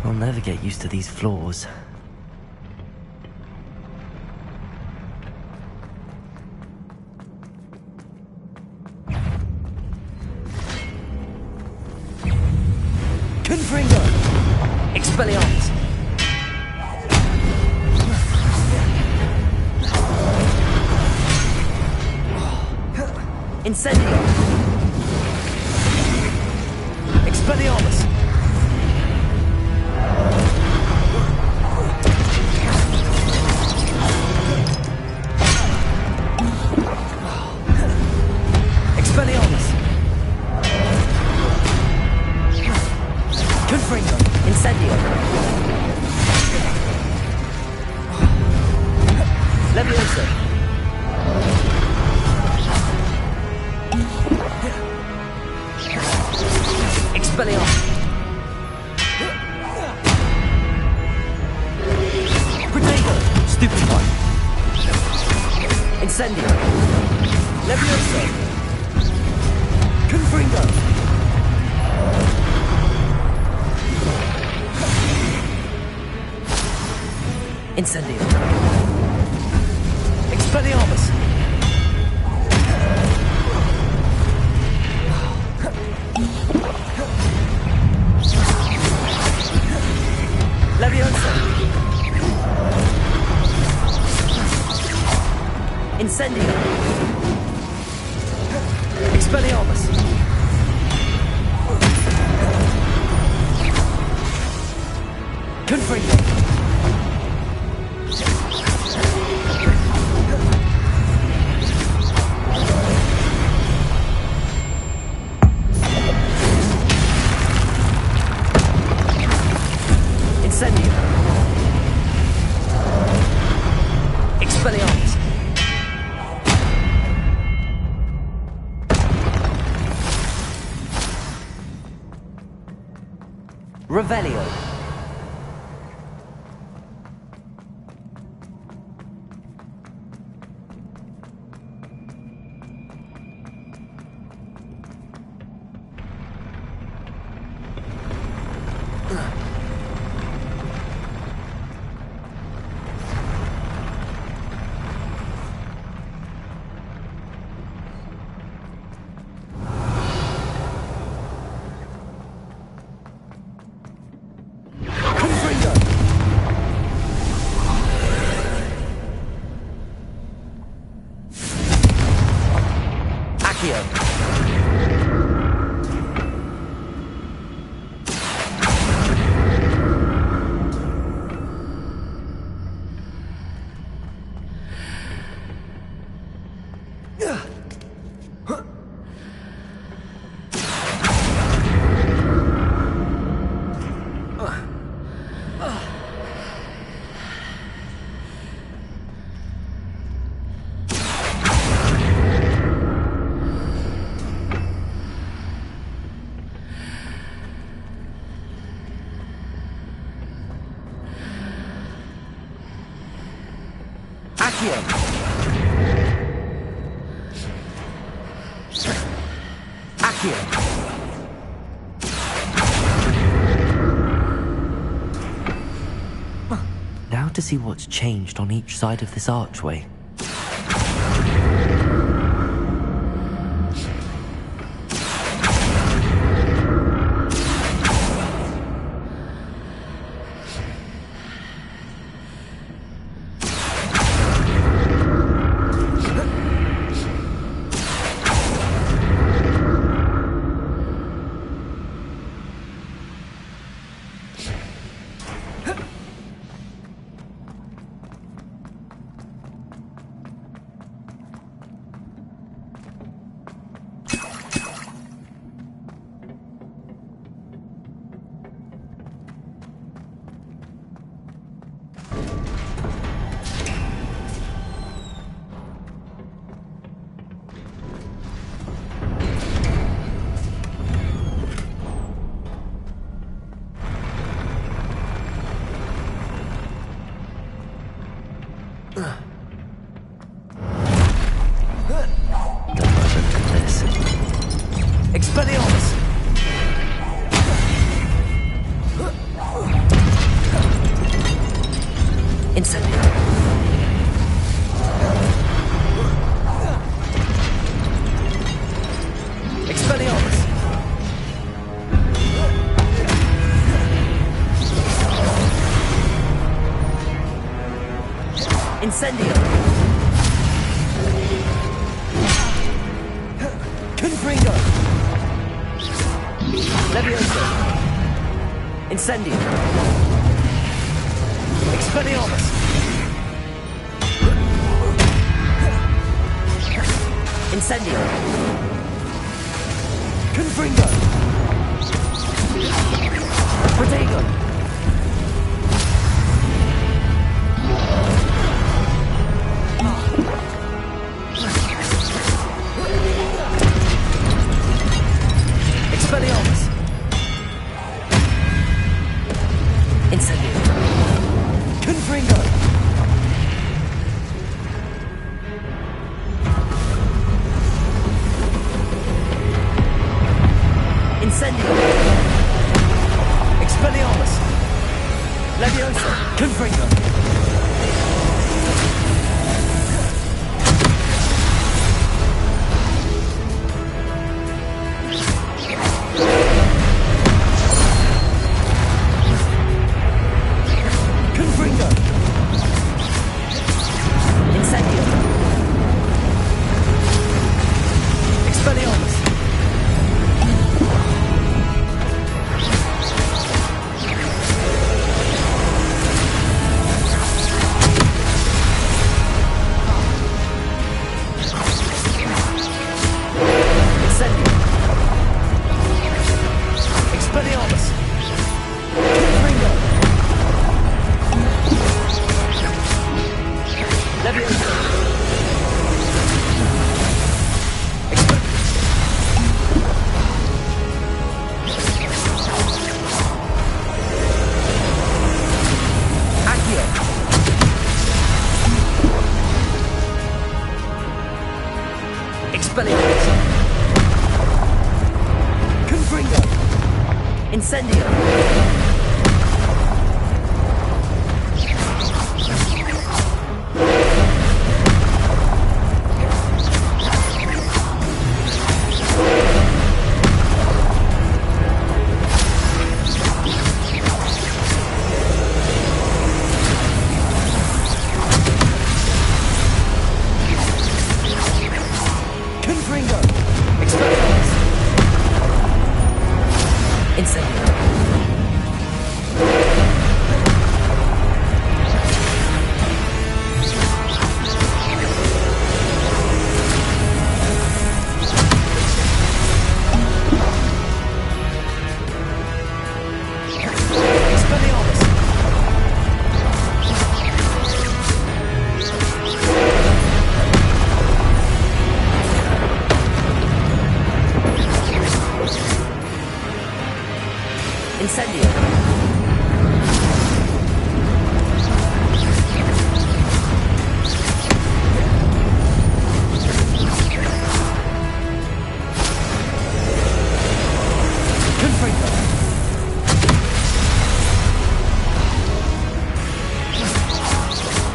I'll never get used to these floors. Confringo! Expelliarmus! Incendio! Expelliarmus! Expelliarmus! Confringo! Incendio! Leviosa! Expelliarmus! Protego! Stupefy! Incendio! Leviosa! Confringo! Incendio! Expelliarmus! Leviosa! Incendio! Expelliarmus! Confringo! Incendio! Expelliarmus! Revelio! Now to see what's changed on each side of this archway. Expelliarmus! Incendio. Expelliarmus. Incendio. Confringo. Levioso. Incendio. Expelliarmus. Incendio. Confringo. Protego. Expelliarmus. Incendio. Confringo. Incendio. Expelliarmus. Leviosa. Confringo. Confringo. Incendio. Expelliarmus. Expelliarmus. Confringo. Leviosa. Accio. Expelliarmus. Confringo. Incendio. Confringo. Expelliarmus. Incendio. Expelliarmus. Incendio. Confringo.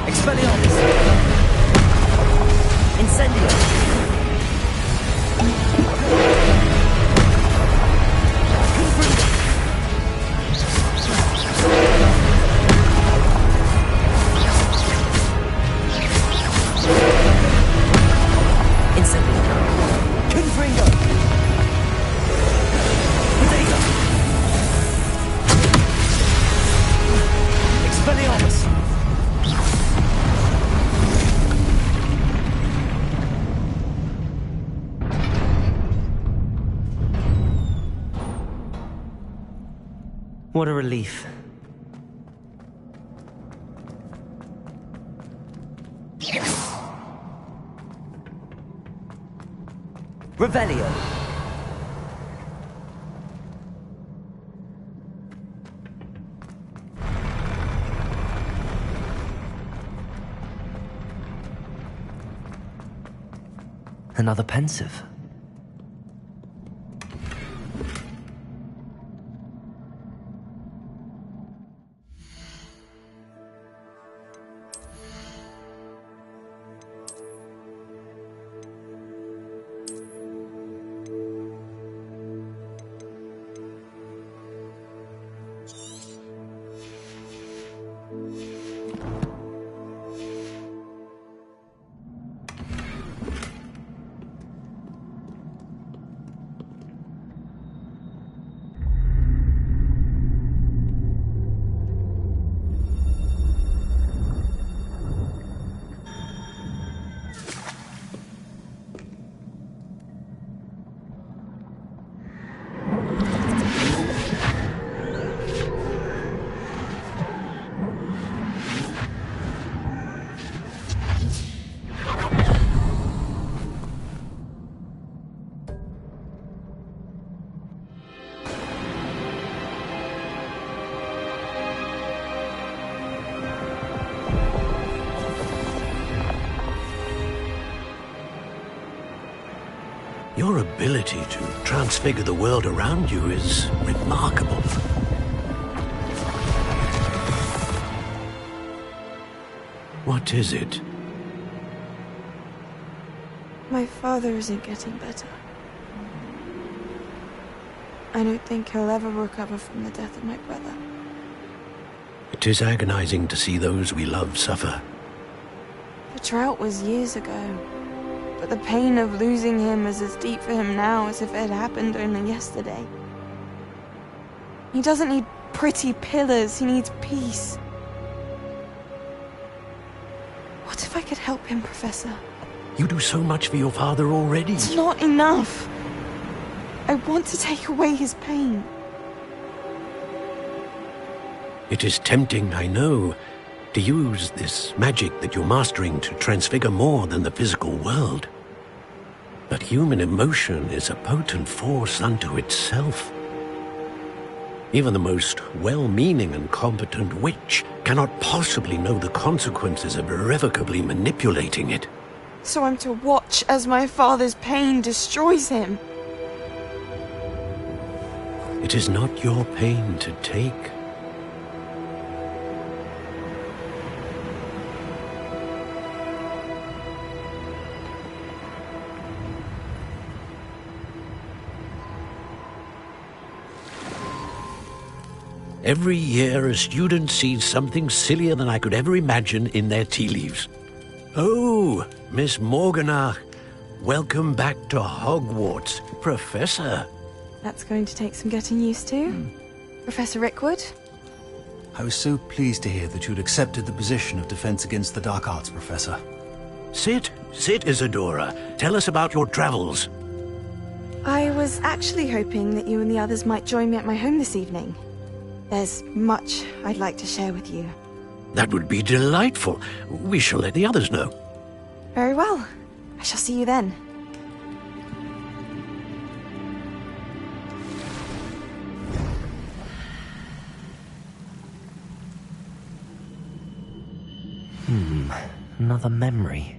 Expelliarmus. Incendio. Confringo. Incendio. Confringo. Protego. Expelliarmus. What a relief. Revelio. Another pensive. Your ability to transfigure the world around you is remarkable. What is it? My father isn't getting better. I don't think he'll ever recover from the death of my brother. It is agonizing to see those we love suffer. The drought was years ago, but the pain of losing him is as deep for him now as if it had happened only yesterday. He doesn't need pretty pillars, he needs peace. What if I could help him, Professor? You do so much for your father already. It's not enough. I want to take away his pain. It is tempting, I know, to use this magic that you're mastering to transfigure more than the physical world. But human emotion is a potent force unto itself. Even the most well-meaning and competent witch cannot possibly know the consequences of irrevocably manipulating it. So I'm to watch as my father's pain destroys him. It is not your pain to take. Every year, a student sees something sillier than I could ever imagine in their tea leaves. Oh, Miss Morganach, welcome back to Hogwarts, Professor. That's going to take some getting used to. Professor Rickwood? I was so pleased to hear that you'd accepted the position of Defense Against the Dark Arts, Professor. Sit, Isadora. Tell us about your travels. I was actually hoping that you and the others might join me at my home this evening. There's much I'd like to share with you. That would be delightful. We shall let the others know. Very well. I shall see you then. Another memory.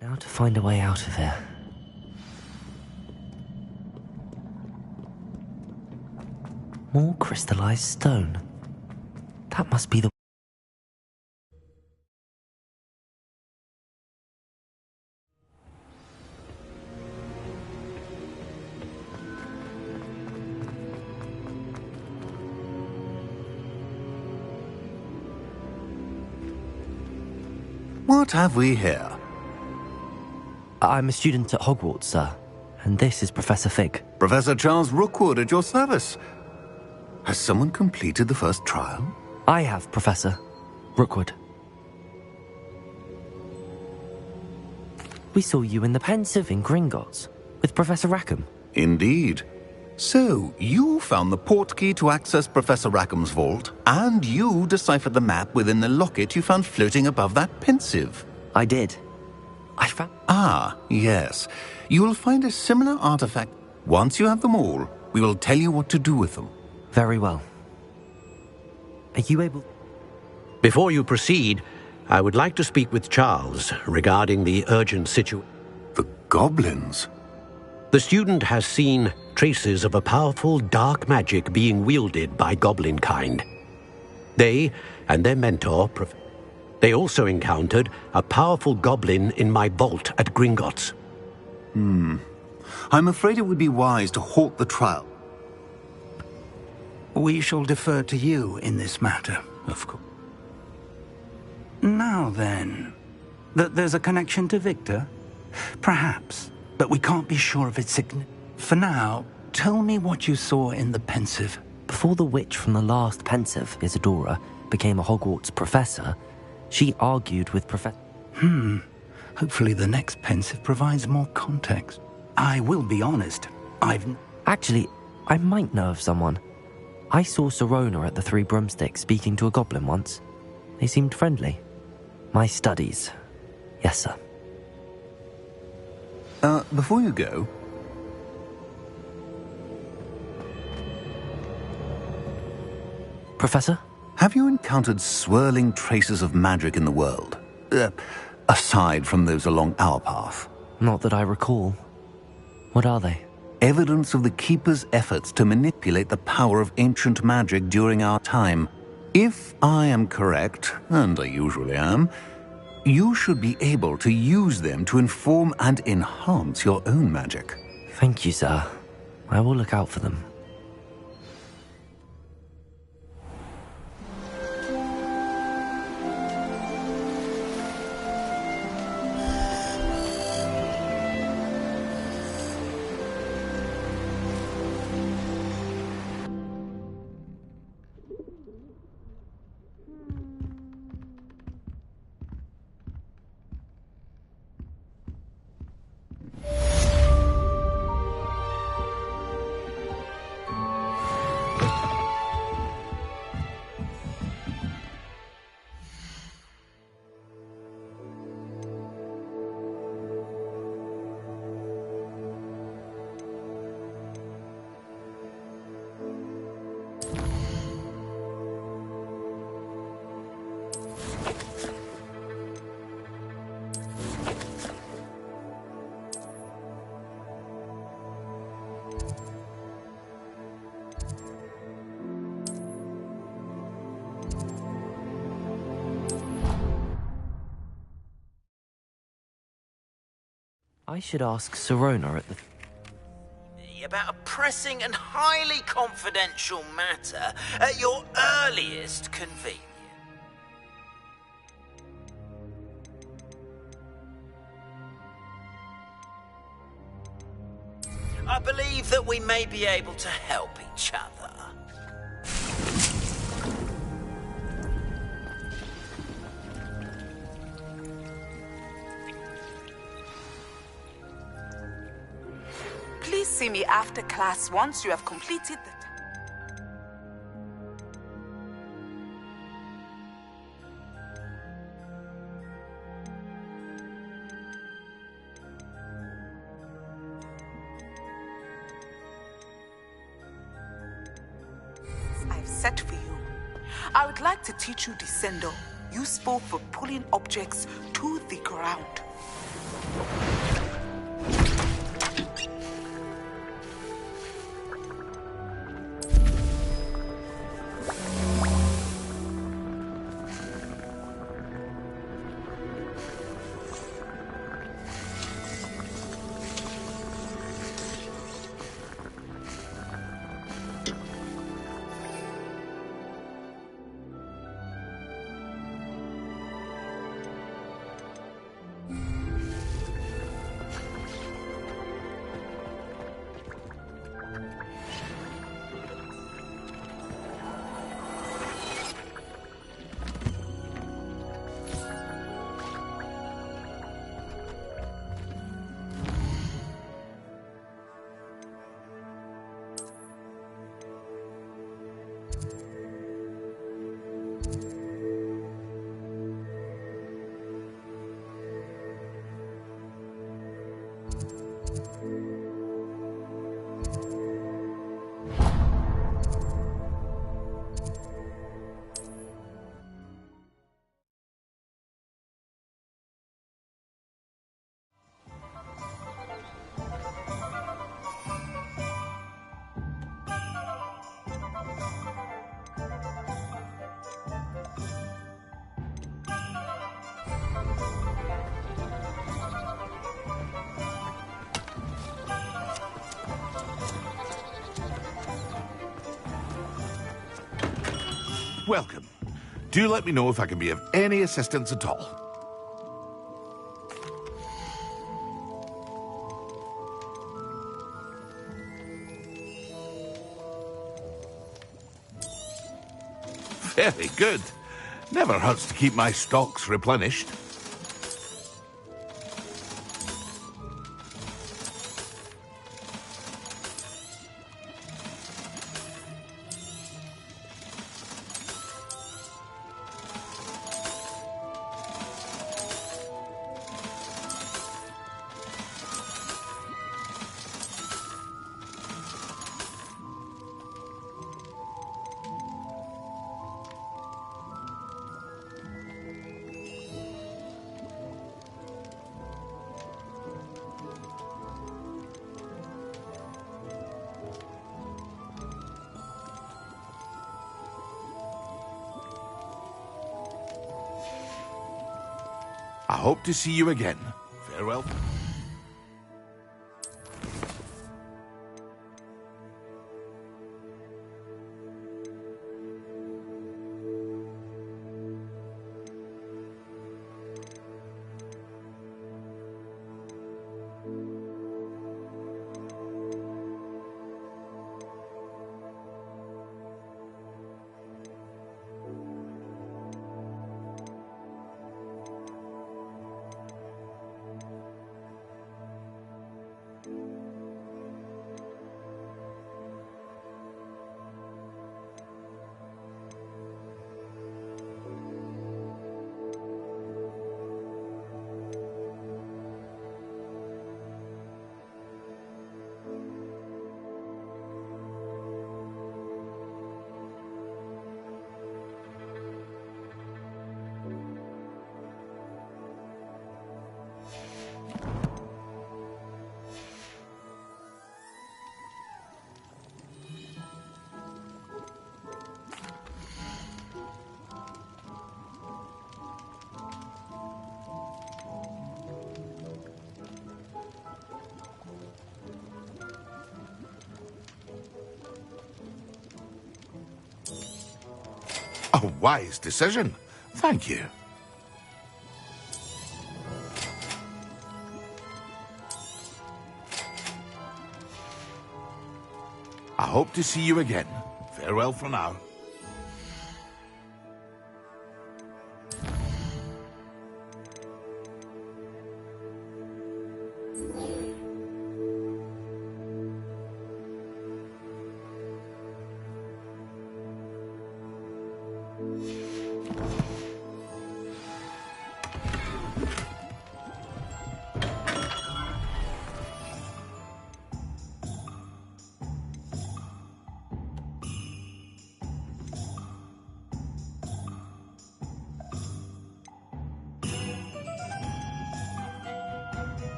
Now to find a way out of here. More crystallized stone. That must be the... What have we here? I'm a student at Hogwarts, sir. And this is Professor Fig. Professor Charles Rookwood at your service. Has someone completed the first trial? I have, Professor Rookwood. We saw you in the Pensive in Gringotts with Professor Rackham. Indeed. So, you found the portkey to access Professor Rackham's vault, and you deciphered the map within the locket you found floating above that Pensive. I did. I found... Ah, yes. You will find a similar artifact. Once you have them all, we will tell you what to do with them. Very well. Are you able... Before you proceed, I would like to speak with Charles regarding the urgent situation. The goblins? The student has seen traces of a powerful dark magic being wielded by goblin kind. They and their mentor, they also encountered a powerful goblin in my vault at Gringotts. I'm afraid it would be wise to halt the trial. We shall defer to you in this matter, of course. Now then, that there's a connection to Victor? Perhaps, but we can't be sure of its significance. For now, tell me what you saw in the Pensive, Before the witch from the last pensive, Isadora, became a Hogwarts professor, she argued with Professor... Hopefully the next pensive provides more context. I will be honest, Actually, I might know of someone. I saw Sirona at the Three Broomsticks speaking to a goblin once. They seemed friendly. My studies. Yes, sir. Before you go... Professor? Have you encountered swirling traces of magic in the world? Aside from those along our path? Not that I recall. What are they? Evidence of the Keeper's efforts to manipulate the power of ancient magic during our time. If I am correct, and I usually am, you should be able to use them to inform and enhance your own magic. Thank you, sir. I will look out for them. I should ask Sirona at the... About a pressing and highly confidential matter at your earliest convenience. I believe that we may be able to help each other. Please see me after class once you have completed the... I've set for you. I would like to teach you Descendo, useful for pulling objects to the ground. Welcome. Do let me know if I can be of any assistance at all. Very good. Never hurts to keep my stocks replenished. I hope to see you again. Farewell. A wise decision. Thank you. I hope to see you again. Farewell for now.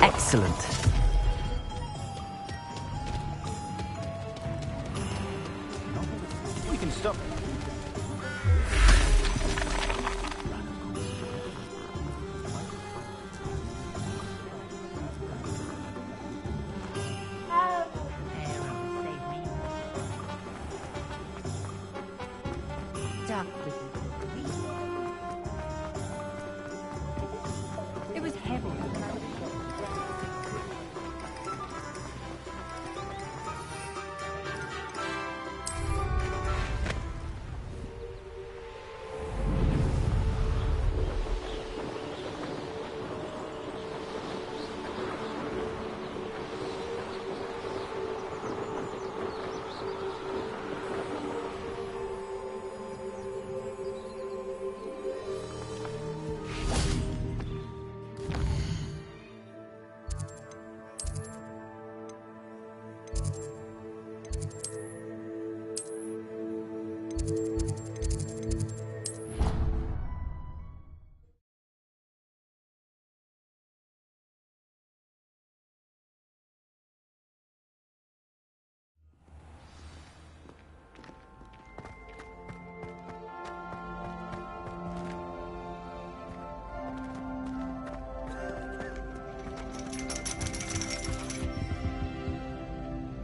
Excellent. We can stop. It was heavy.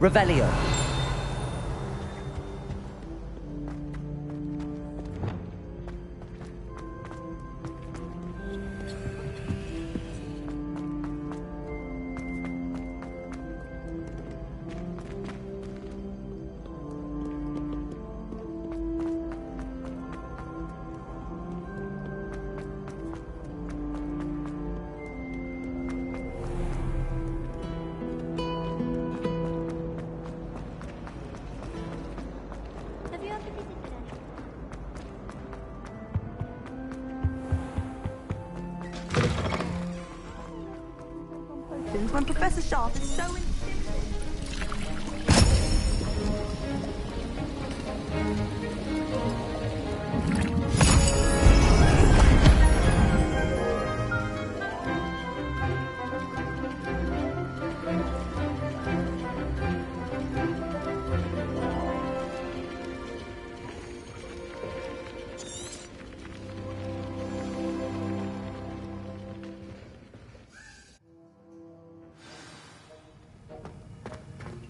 Revelio. when Professor Sharp is so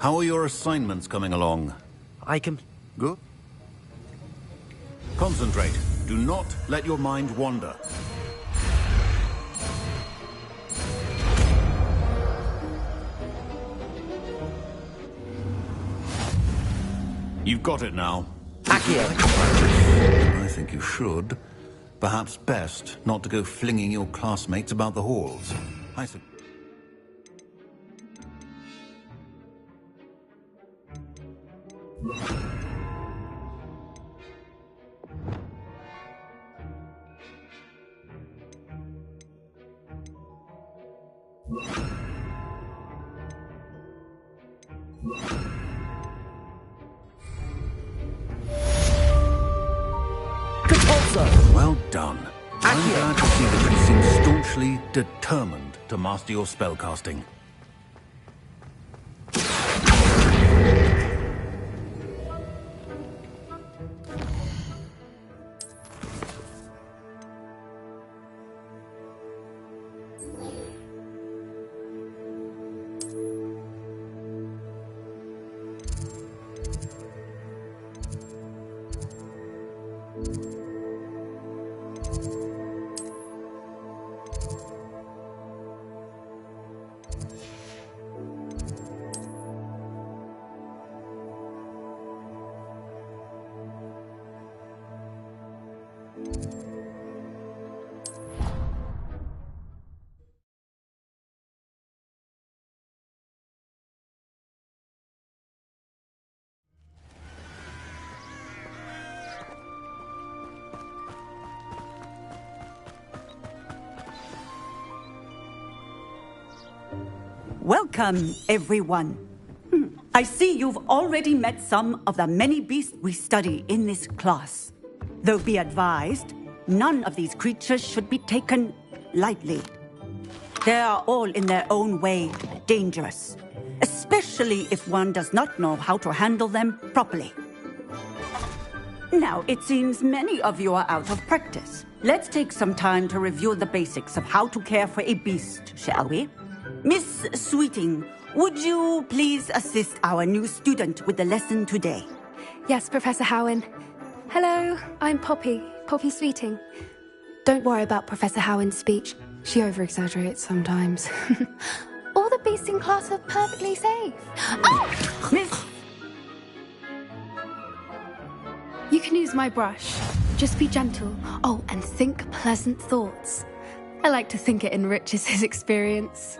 How are your assignments coming along? I can... Good. Concentrate. Do not let your mind wander. You've got it now. Accio! I think you should. Perhaps best not to go flinging your classmates about the halls. I think... Well done. I'm glad to see that you seem staunchly determined to master your spellcasting. Welcome, everyone. I see you've already met some of the many beasts we study in this class. Though be advised, none of these creatures should be taken lightly. They are all in their own way dangerous, especially if one does not know how to handle them properly. Now, it seems many of you are out of practice. Let's take some time to review the basics of how to care for a beast, shall we? Miss Sweeting, would you please assist our new student with the lesson today? Yes, Professor Howen. Hello, I'm Poppy Sweeting. Don't worry about Professor Howen's speech. She over-exaggerates sometimes. All the beasts in class are perfectly safe. Oh! Miss... You can use my brush. Just be gentle. Oh, and think pleasant thoughts. I like to think it enriches his experience.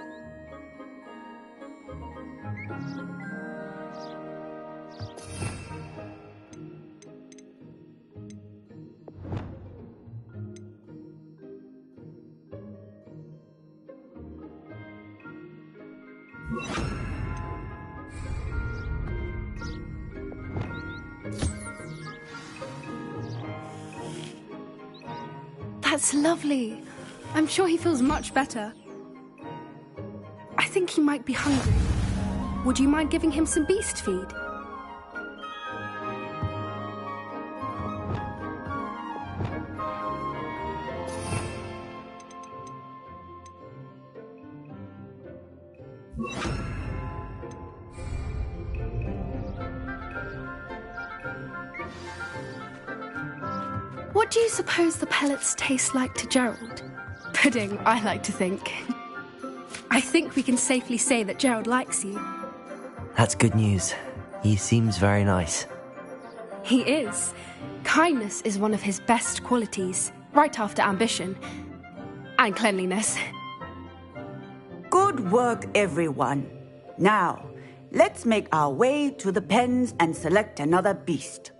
That's lovely. I'm sure he feels much better. I think he might be hungry. Would you mind giving him some beast feed? What do you suppose the pellets taste like to Gerald? Pudding, I like to think. I think we can safely say that Gerald likes you. That's good news. He seems very nice. He is. Kindness is one of his best qualities, right after ambition. And cleanliness. Good work, everyone. Now, let's make our way to the pens and select another beast.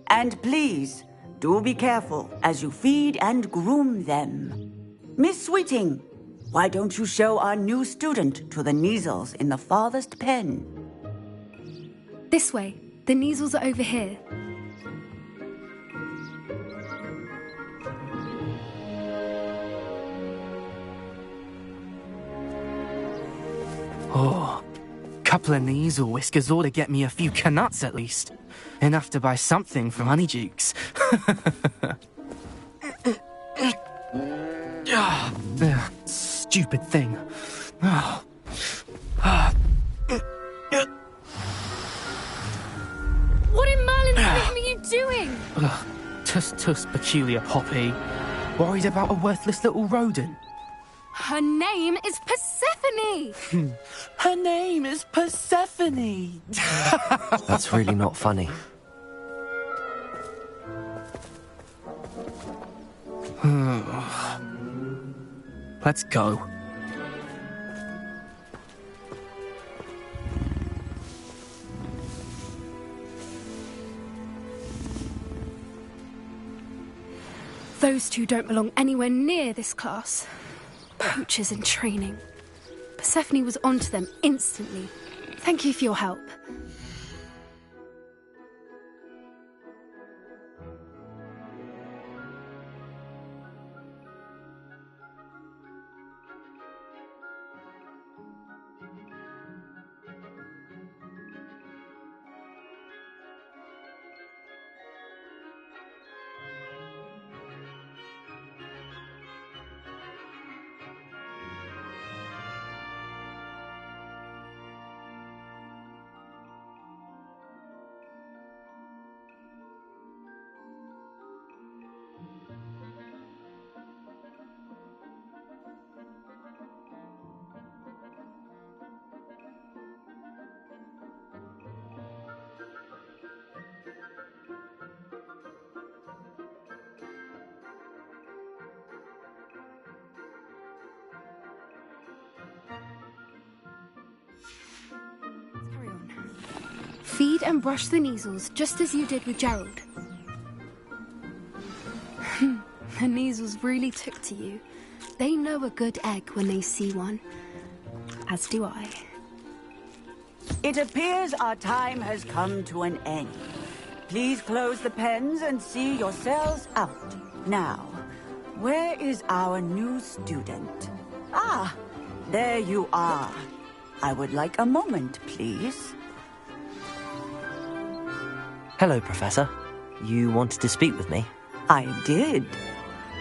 And please, do be careful as you feed and groom them. Miss Sweeting, Why don't you show our new student to the Neasels in the farthest pen? This way. The Neasels are over here. Oh, couple of Neasel whiskers ought to get me a few canuts at least. Enough to buy something from Honeydukes. Stupid thing. What in Merlin's name are you doing? Tuss, peculiar Poppy. Worried about a worthless little rodent? Her name is Persephone! Her name is Persephone! That's really not funny. Let's go. Those two don't belong anywhere near this class. Poachers in training. Persephone was onto them instantly. Thank you for your help. Feed and brush the Neasels, just as you did with Gerald. The Neasels really took to you. They know a good egg when they see one. As do I. It appears our time has come to an end. Please close the pens and see yourselves out. Now, where is our new student? Ah, there you are. I would like a moment, please. Hello, Professor. You wanted to speak with me? I did.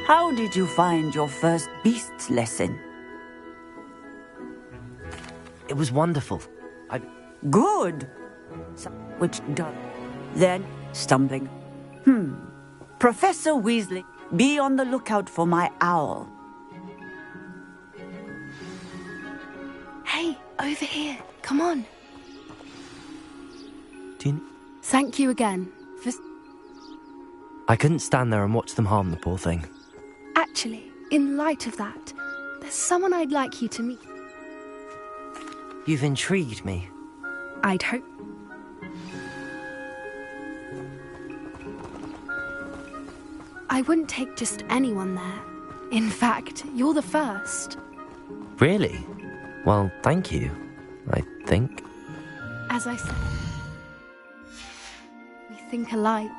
How did you find your first beasts lesson? It was wonderful. Good. Which does. Then, stumbling. Professor Weasley, be on the lookout for my owl. Hey, over here. Come on. Thank you again for... I couldn't stand there and watch them harm the poor thing. Actually, in light of that, there's someone I'd like you to meet. You've intrigued me. I'd hope... I wouldn't take just anyone there. In fact, you're the first. Really? Well, thank you, I think. As I said, we think alike.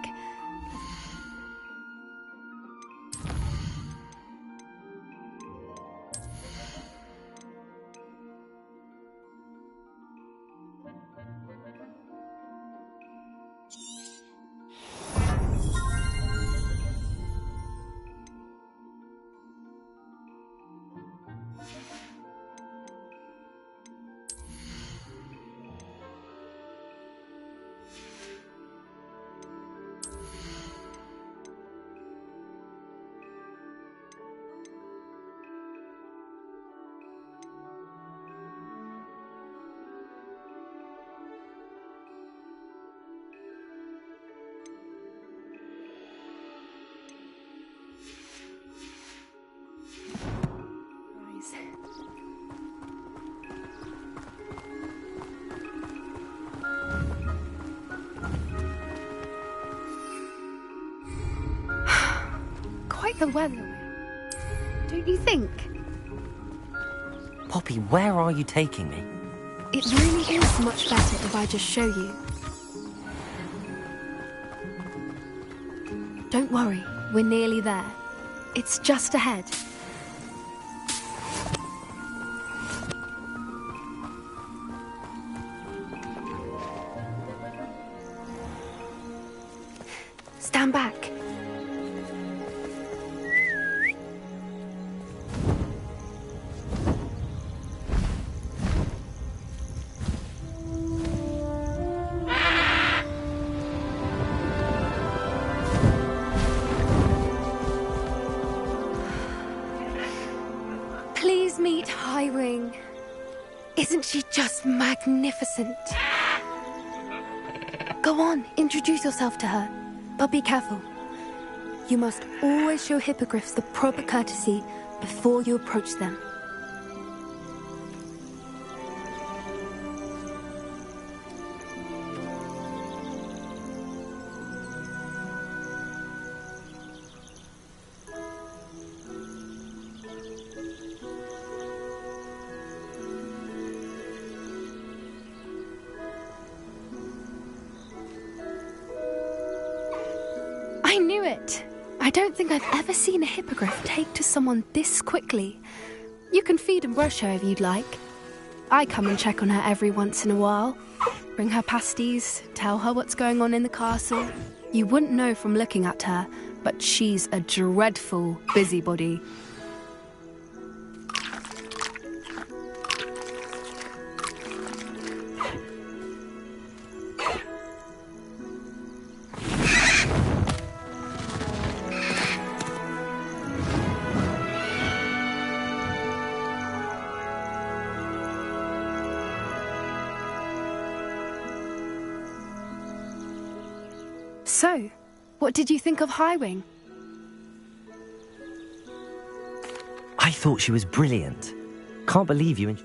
Quite the weather, don't you think? Poppy, where are you taking me? It really is much better if I just show you. Don't worry, we're nearly there. It's just ahead. Stand back. Please meet Highwing. Isn't she just magnificent? Go on, introduce yourself to her. But be careful. You must always show hippogriffs the proper courtesy before you approach them. I knew it! I don't think I've ever seen a hippogriff take to someone this quickly. You can feed and brush her if you'd like. I come and check on her every once in a while. Bring her pasties, tell her what's going on in the castle. You wouldn't know from looking at her, but she's a dreadful busybody. So, what did you think of Highwing? I thought she was brilliant. Can't believe you.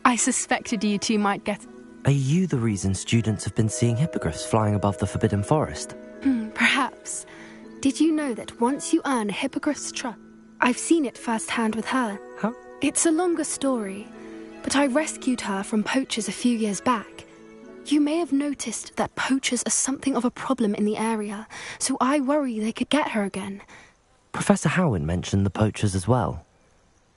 I suspected you two might get... Are you the reason students have been seeing hippogriffs flying above the Forbidden Forest? Perhaps. Did you know that once you earn a hippogriff's trust... I've seen it firsthand with her. How? It's a longer story, but I rescued her from poachers a few years back. You may have noticed that poachers are something of a problem in the area, so I worry they could get her again. Professor Howin mentioned the poachers as well.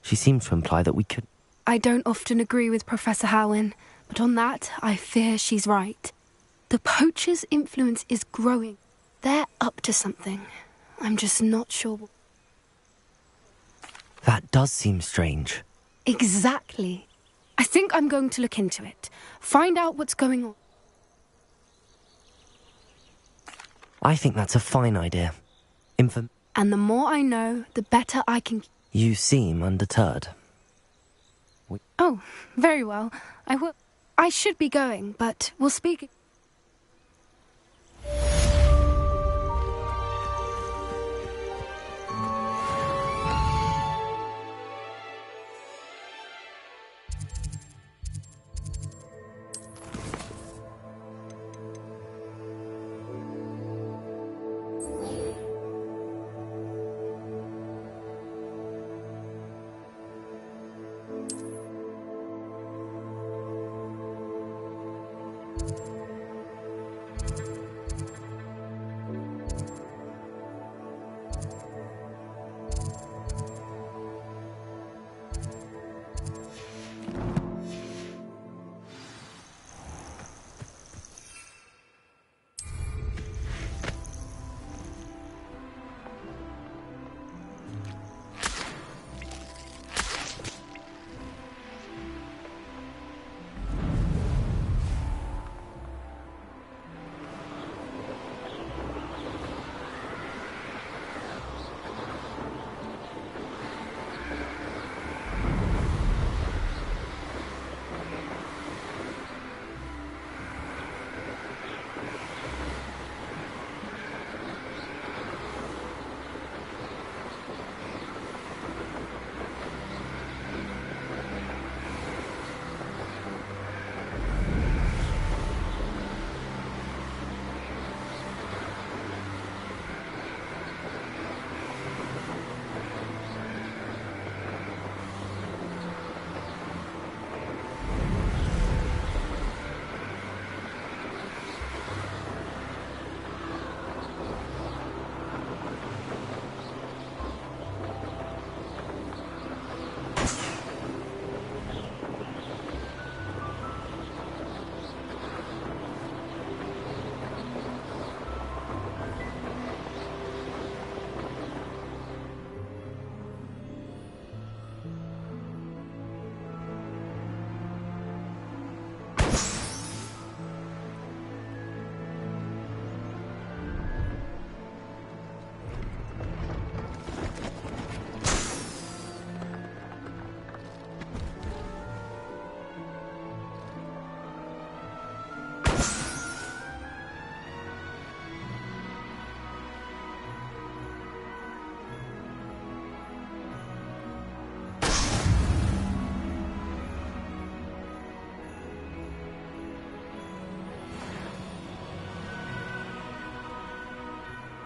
She seemed to imply that we could... I don't often agree with Professor Howin, but on that, I fear she's right. The poachers' influence is growing. They're up to something. I'm just not sure. That does seem strange. Exactly. I think I'm going to look into it. Find out what's going on. I think that's a fine idea. And the more I know, the better I can... You seem undeterred. Oh, very well. I will... I should be going, but we'll speak...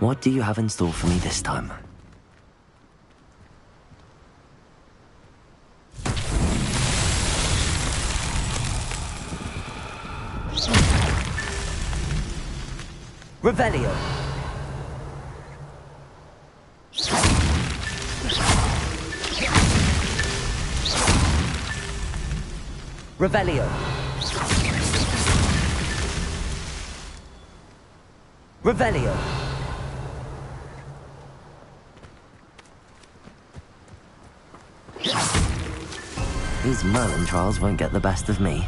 What do you have in store for me this time? Revelio. Revelio. Revelio. These Merlin trials won't get the best of me.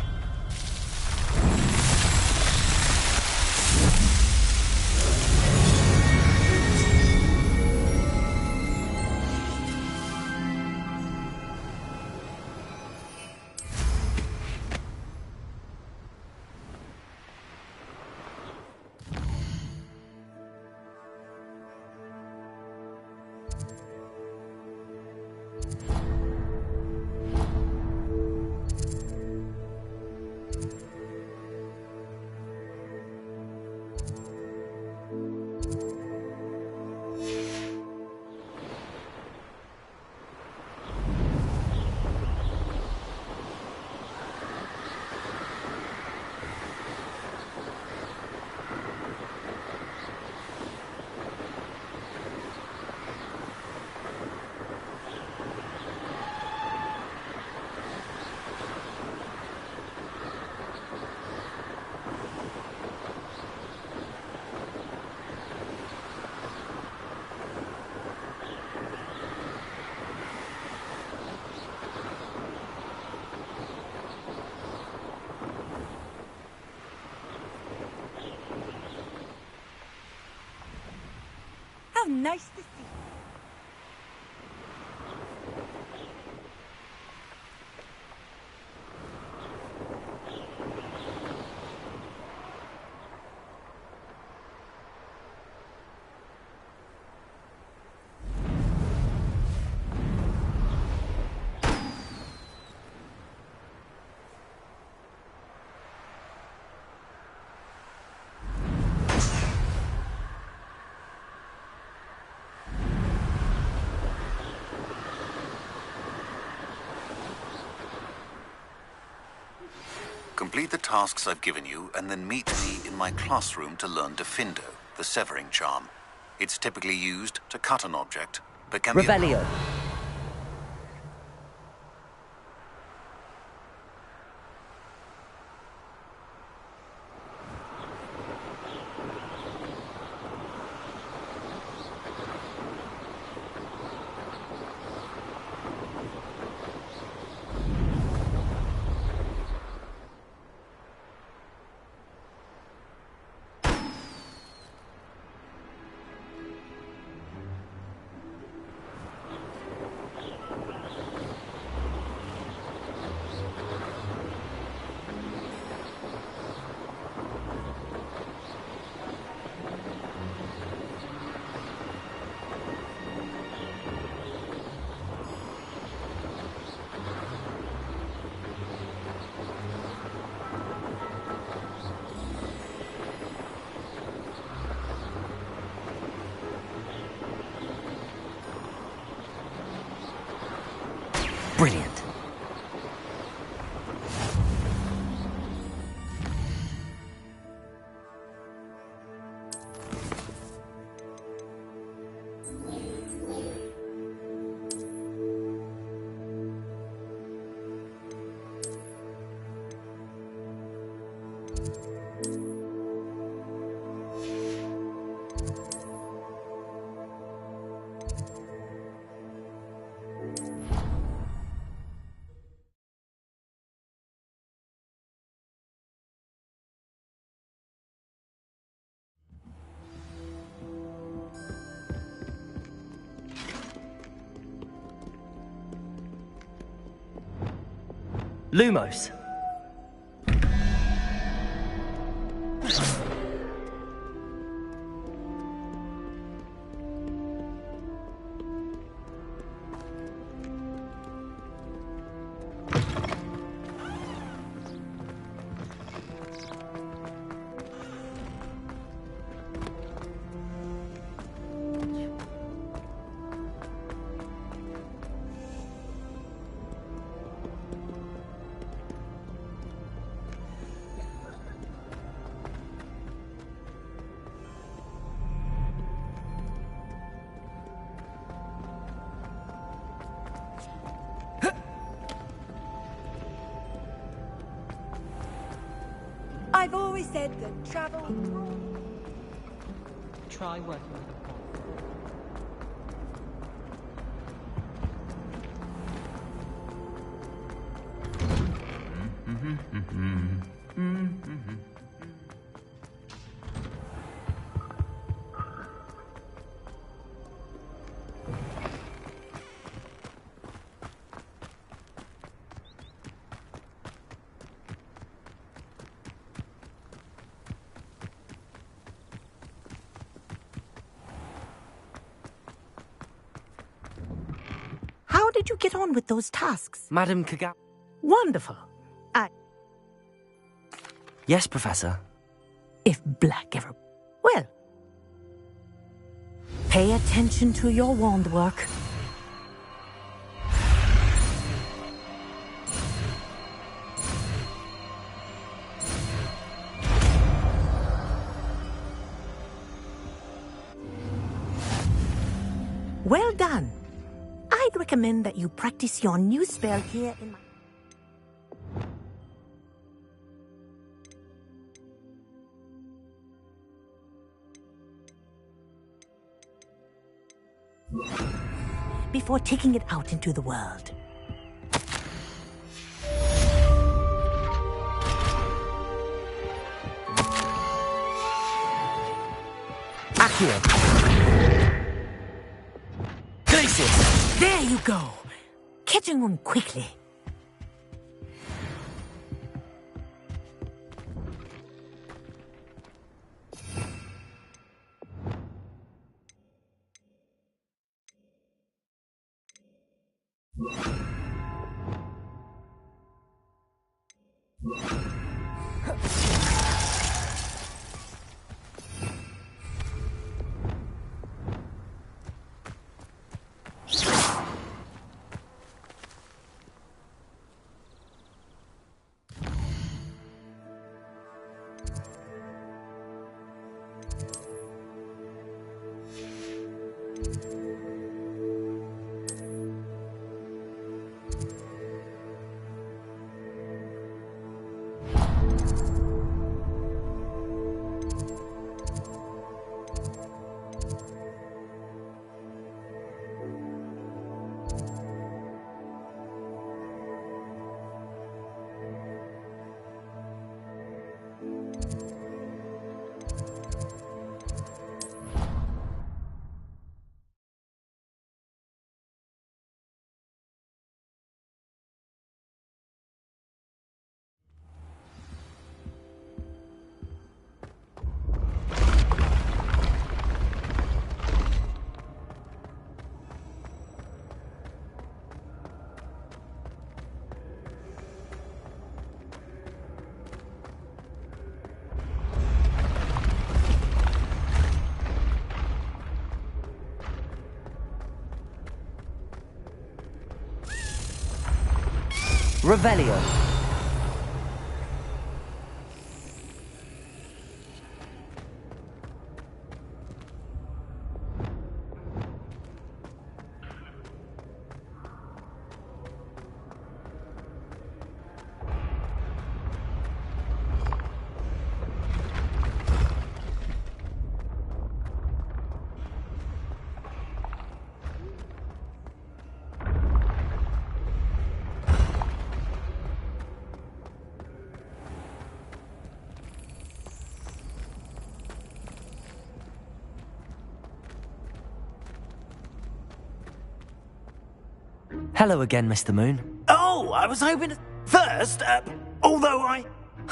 How nice to see. Complete the tasks I've given you, and then meet me in my classroom to learn Defindo, the severing charm. It's typically used to cut an object, but can Revelio. Brilliant. Lumos. always said that travel... Try working with a bot. How did you get on with those tasks? Madam Kaga... Wonderful. Yes, Professor. If Black ever... Well... Pay attention to your wand work. Well done. I'd recommend that you practice your new spell here in my... before taking it out into the world. Accio! Glacius! There you go! Catching on quickly. Revelio. Hello again, Mr. Moon. Oh, I was hoping to... First, although I...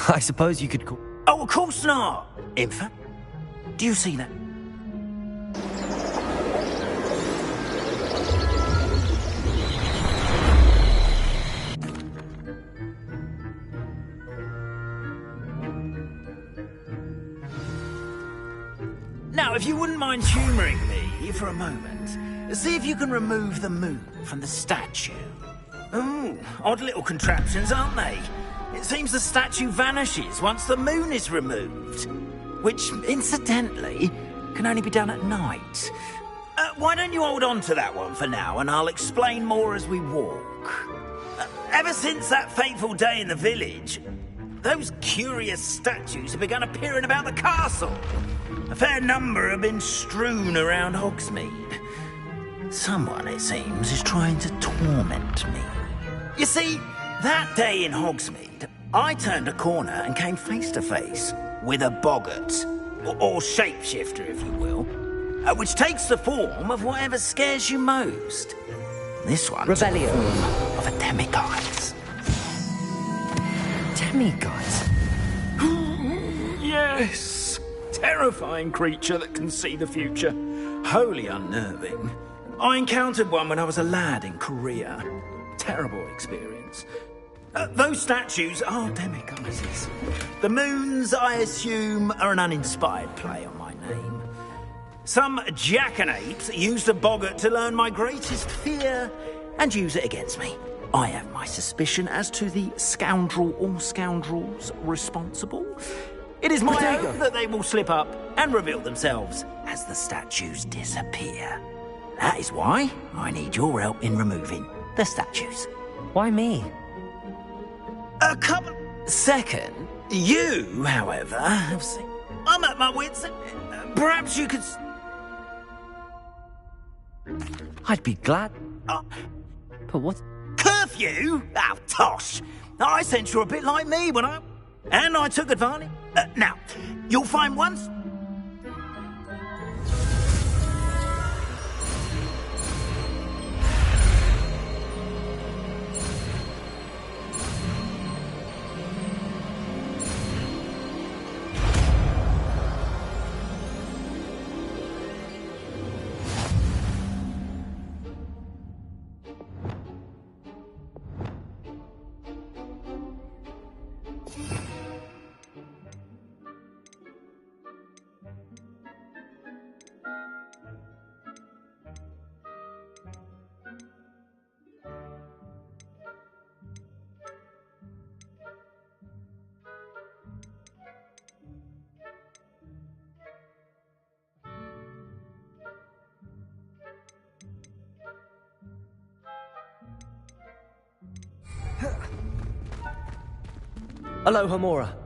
I suppose you could call... Oh, of course not! Infant, do you see that? Now, if you wouldn't mind humouring me for a moment, see if you can remove the moon from the statue. Ooh, odd little contraptions, aren't they? It seems the statue vanishes once the moon is removed. Which, incidentally, can only be done at night. Why don't you hold on to that one for now, and I'll explain more as we walk. Ever since that fateful day in the village, those curious statues have begun appearing about the castle. A fair number have been strewn around Hogsmeade. Someone, it seems, is trying to torment me. You see, that day in Hogsmeade, I turned a corner and came face to face with a boggart, or shapeshifter, if you will, which takes the form of whatever scares you most. This one took the form of a demiguise. Demiguise? Yes! Terrifying creature that can see the future. Wholly unnerving. I encountered one when I was a lad in Korea. Terrible experience. Those statues are demiguises. The moons, I assume, are an uninspired play on my name. Some jackanapes used a boggart to learn my greatest fear and use it against me. I have my suspicion as to the scoundrel or scoundrels responsible. It is my hope that they will slip up and reveal themselves as the statues disappear. That is why I need your help in removing the statues. Why me? A couple... Second, you, however, have seen... I'm at my wits' perhaps you could... I'd be glad. But what? Curfew? Oh, tosh. I sense you're a bit like me when I... And I took advantage. Now, you'll find once... Aloha, Mora.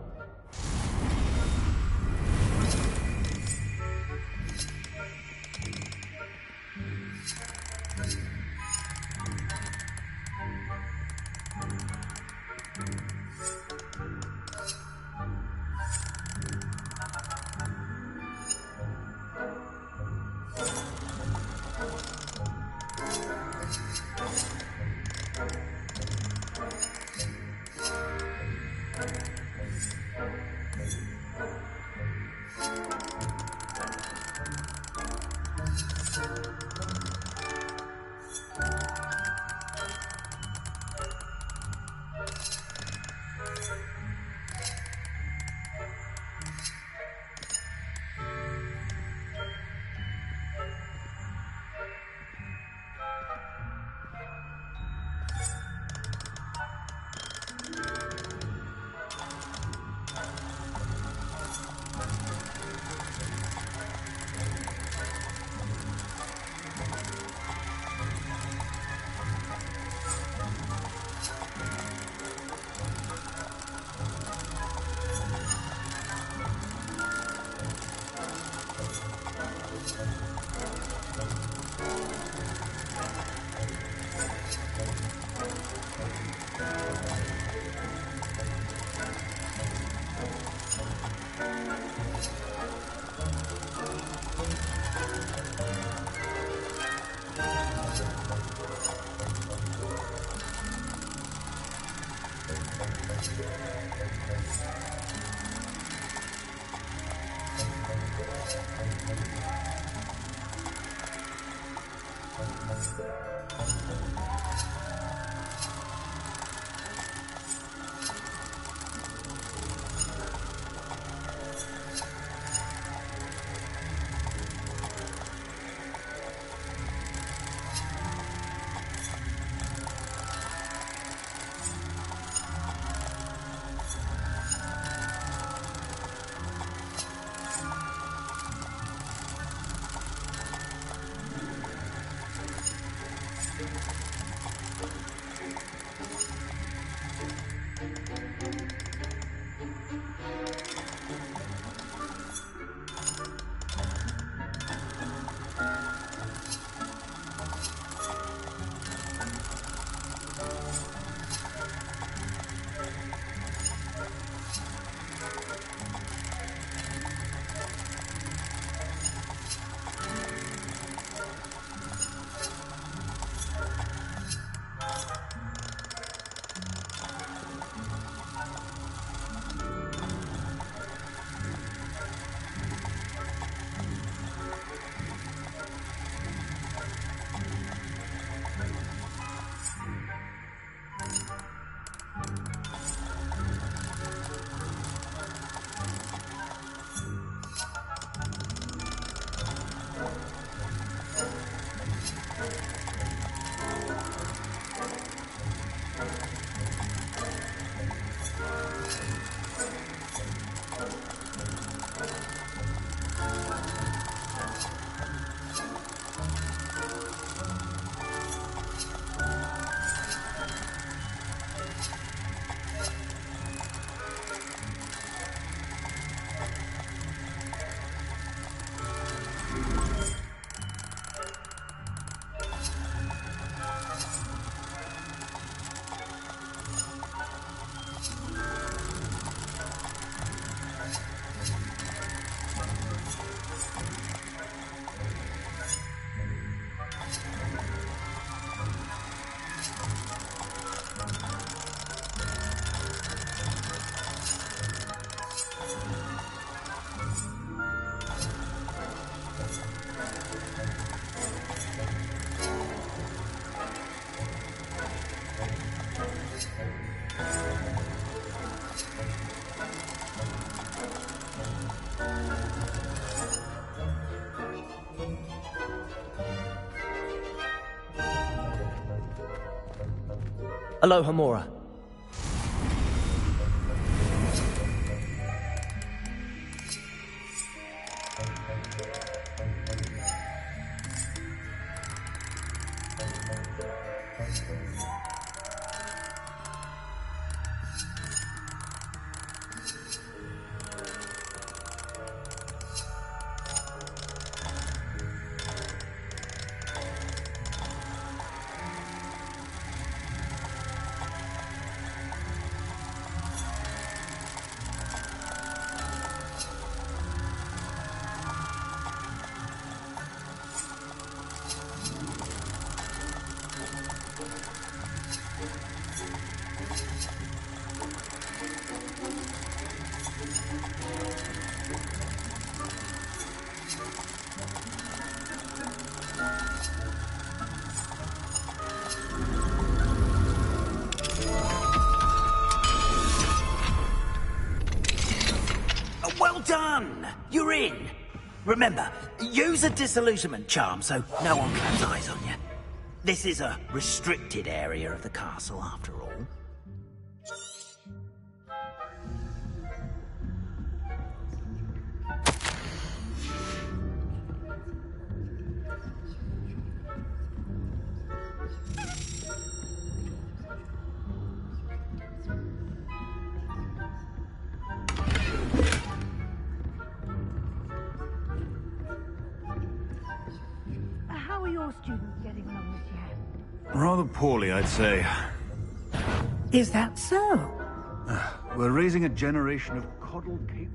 Aloha, Mora. Well done! You're in. Remember, use a disillusionment charm so no one claps eyes on you. This is a restricted area of the castle, after all. How are your students getting along this year? Rather poorly, I'd say. Is that so? We're raising a generation of coddled cape.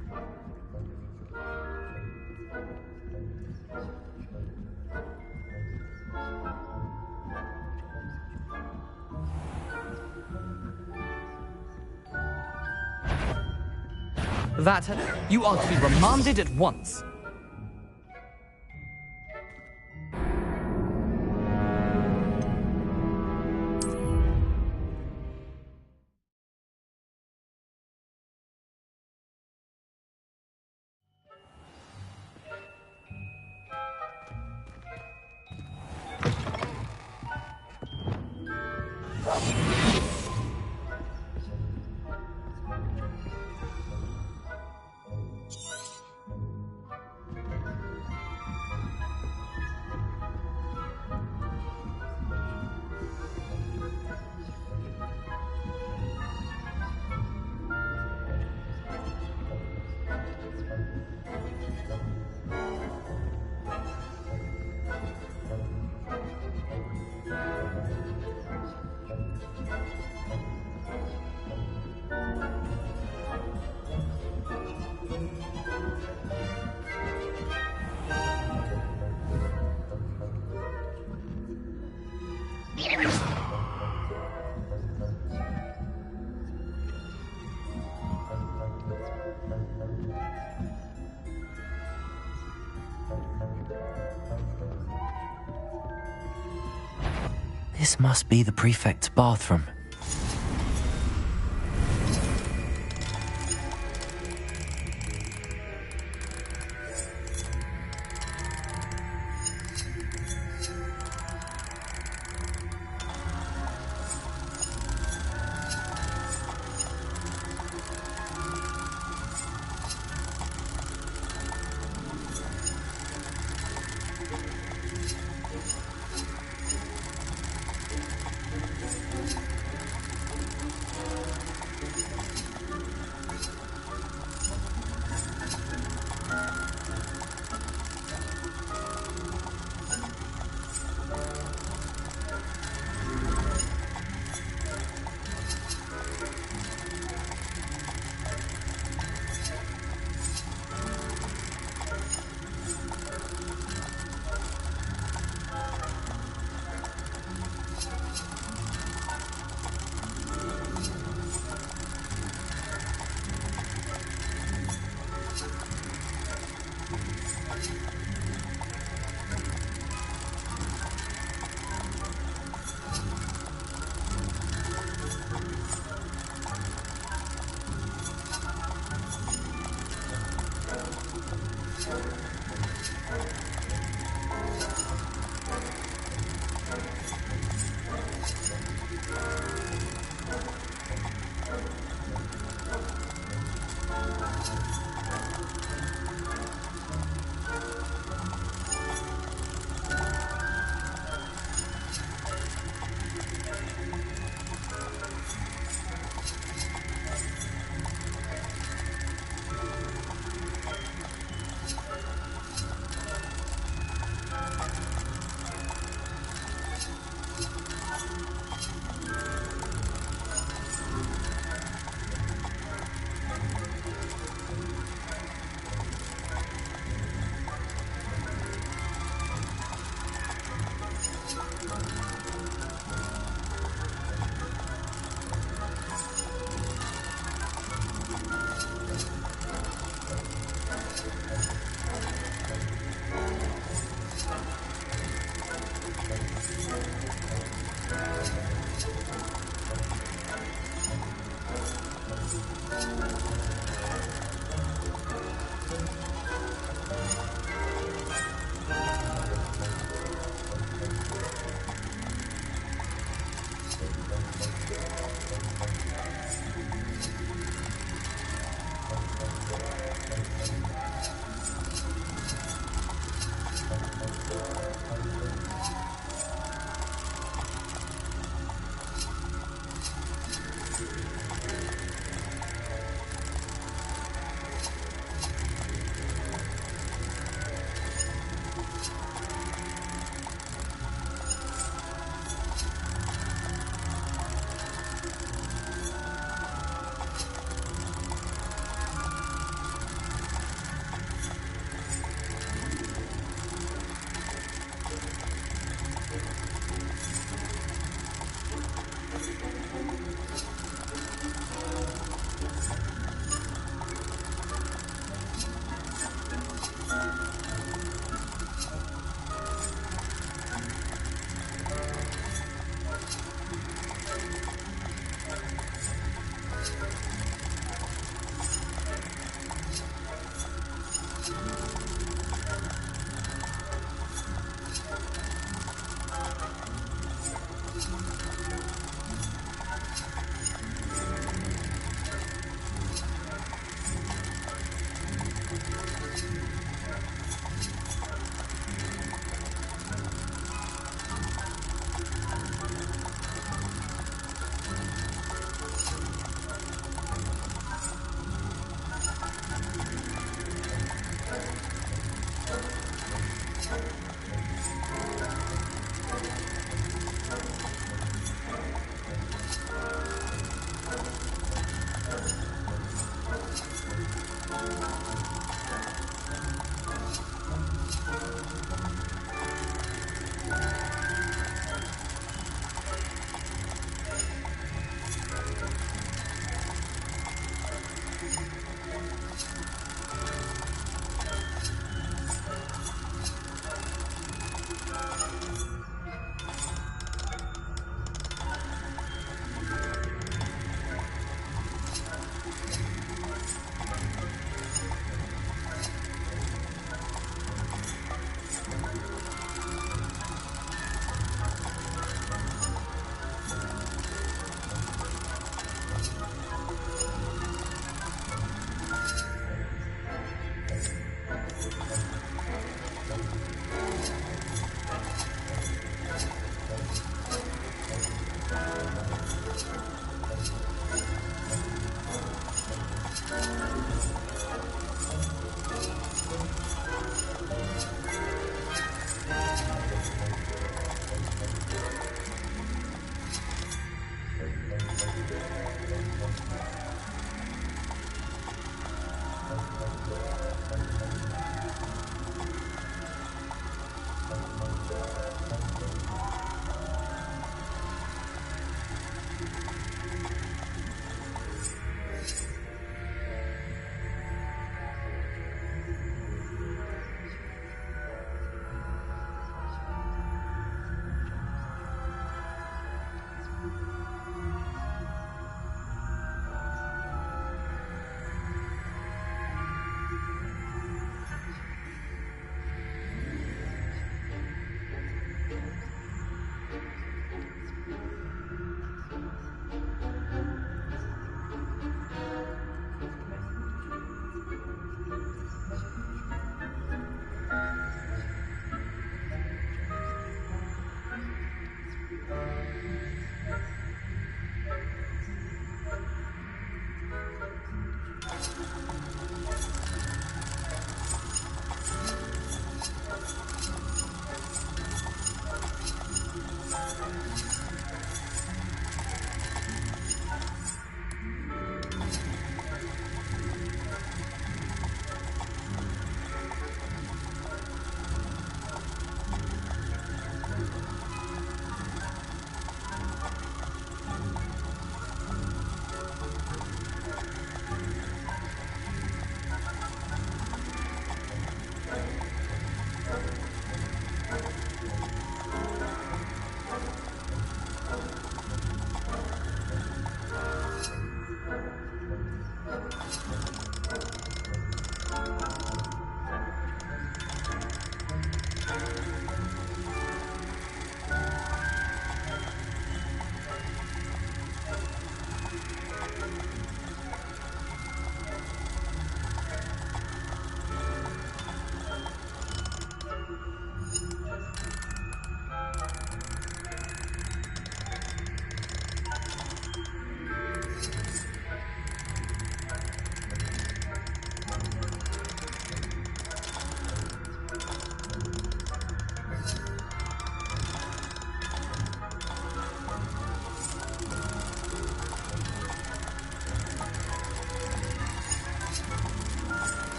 That you are to be remanded at once. This must be the prefect's bathroom.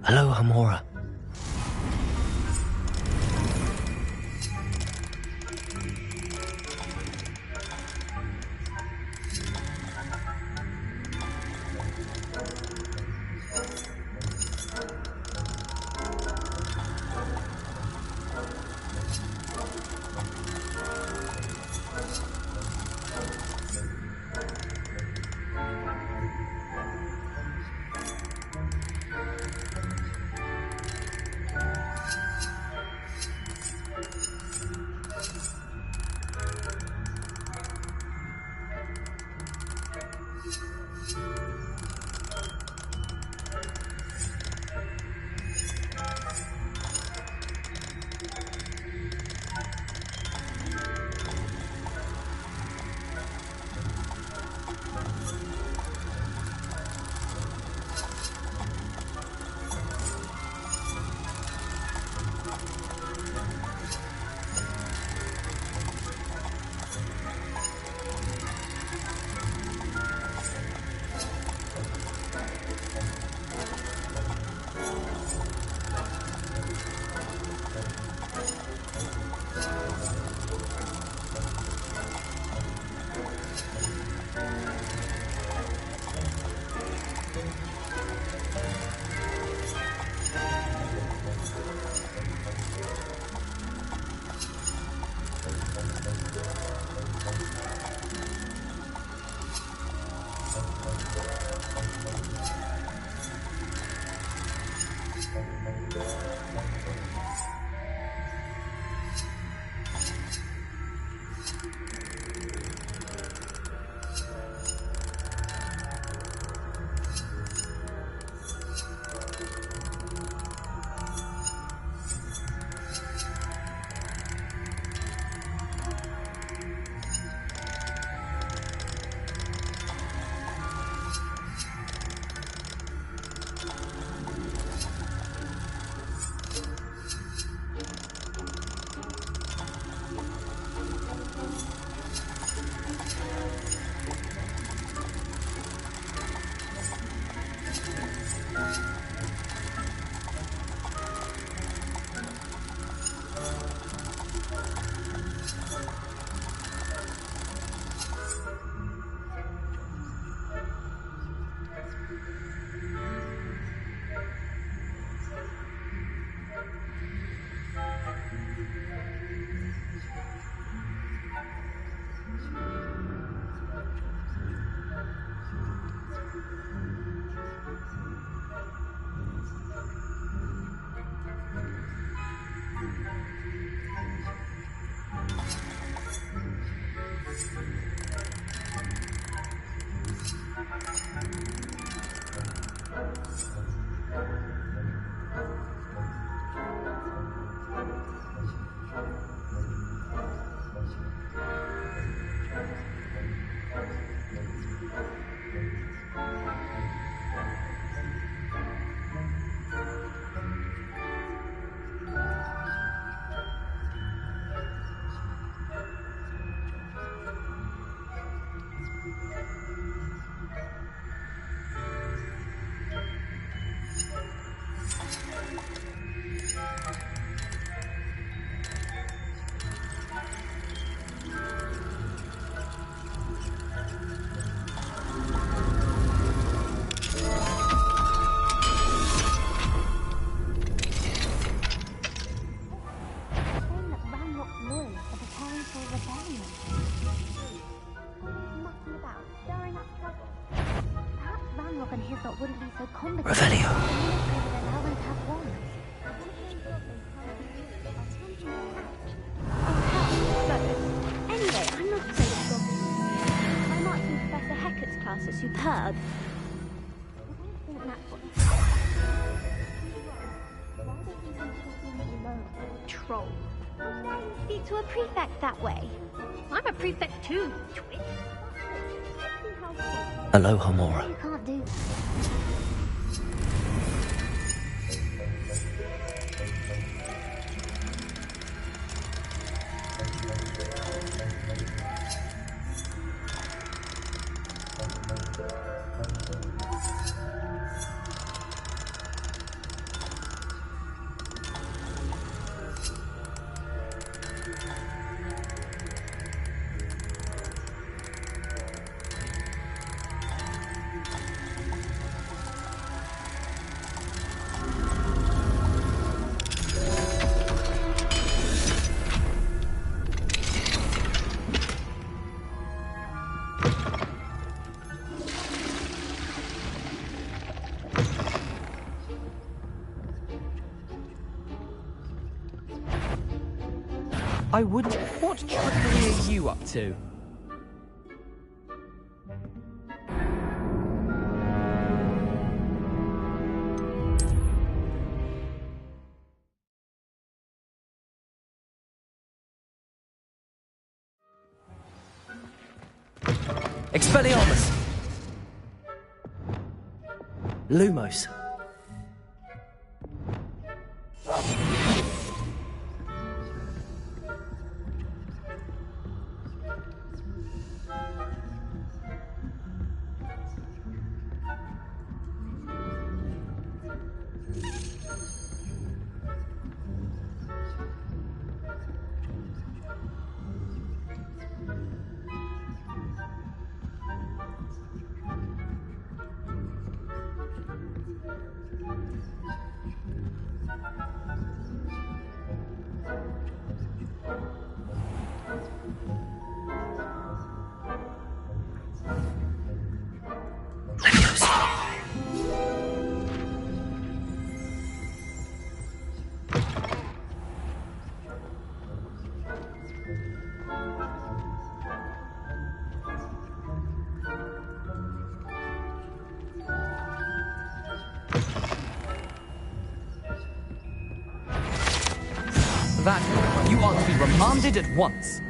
Hello, Hamora. but wouldn't be so complicated. Revelio. Anyway, I'm not afraid of goblins. My marks in Professor Hecat's class are superb. Troll. How dare you speak to a prefect that way? I'm a prefect too, twit. Aloha Mora. You can't do that. I wouldn't. What trickery are you up to? Expelliarmus! Lumos. That you are to be remanded at once.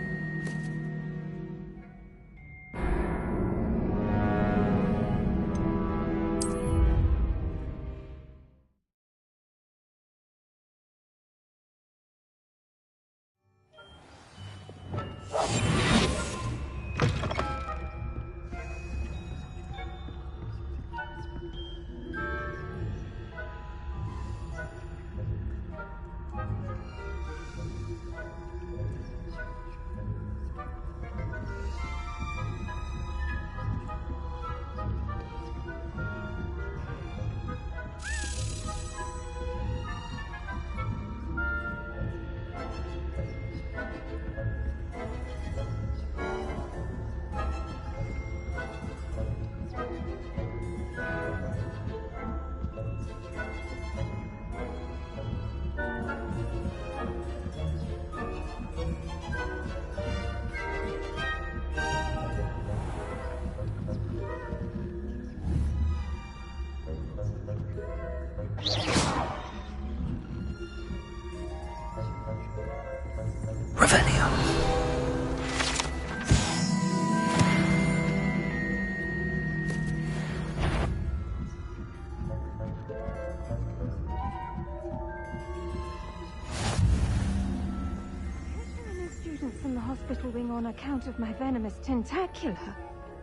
From the hospital wing on account of my venomous tentacula.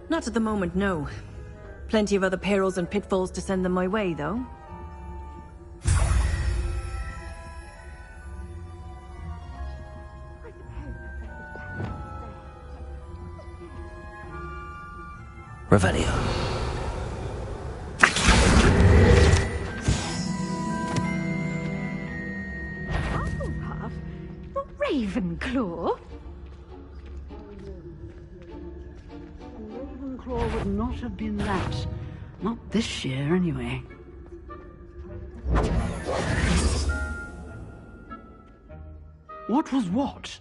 Not at the moment, no. Plenty of other perils and pitfalls to send them my way, though. Revelio. Hufflepuff? The Ravenclaw? Ravenclaw would not have been that. Not this year, anyway. What was what?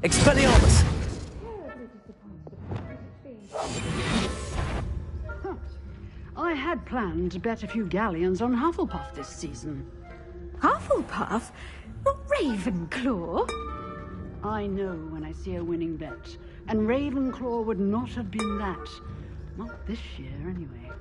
Expelliarmus! I had planned to bet a few galleons on Hufflepuff this season. Hufflepuff? Not Ravenclaw? I know when I see a winning bet, and Ravenclaw would not have been that. Not this year, anyway.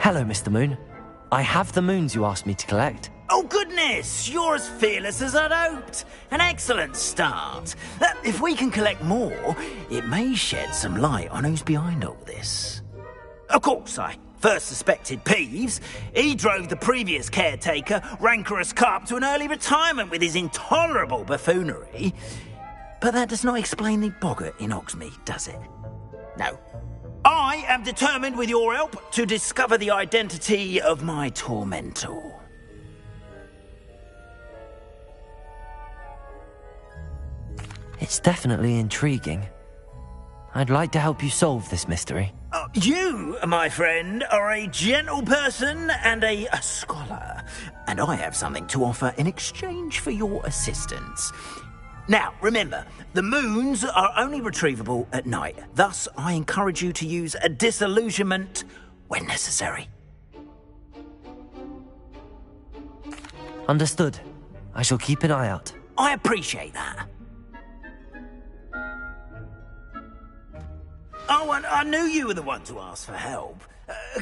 Hello, Mr. Moon. I have the moons you asked me to collect. Oh, goodness! You're as fearless as I'd hoped. An excellent start. If we can collect more, it may shed some light on who's behind all this. Of course, I first suspected Peeves. He drove the previous caretaker, Rancorous Carp, to an early retirement with his intolerable buffoonery. But that does not explain the boggart in Hogsmeade, does it? No. I am determined, with your help, to discover the identity of my tormentor. It's definitely intriguing. I'd like to help you solve this mystery. You, my friend, are a gentle person and a scholar, and I have something to offer in exchange for your assistance. Now, remember, the moons are only retrievable at night. Thus, I encourage you to use a disillusionment when necessary. Understood. I shall keep an eye out. I appreciate that. Oh, and I knew you were the one to ask for help.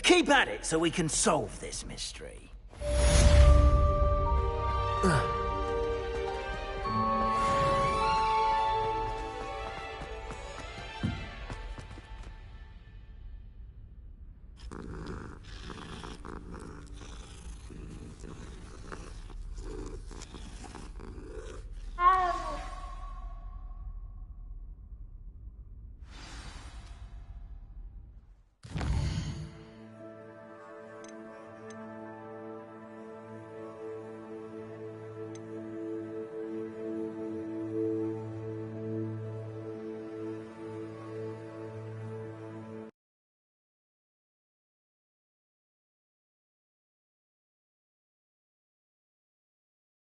Keep at it so we can solve this mystery. Ugh.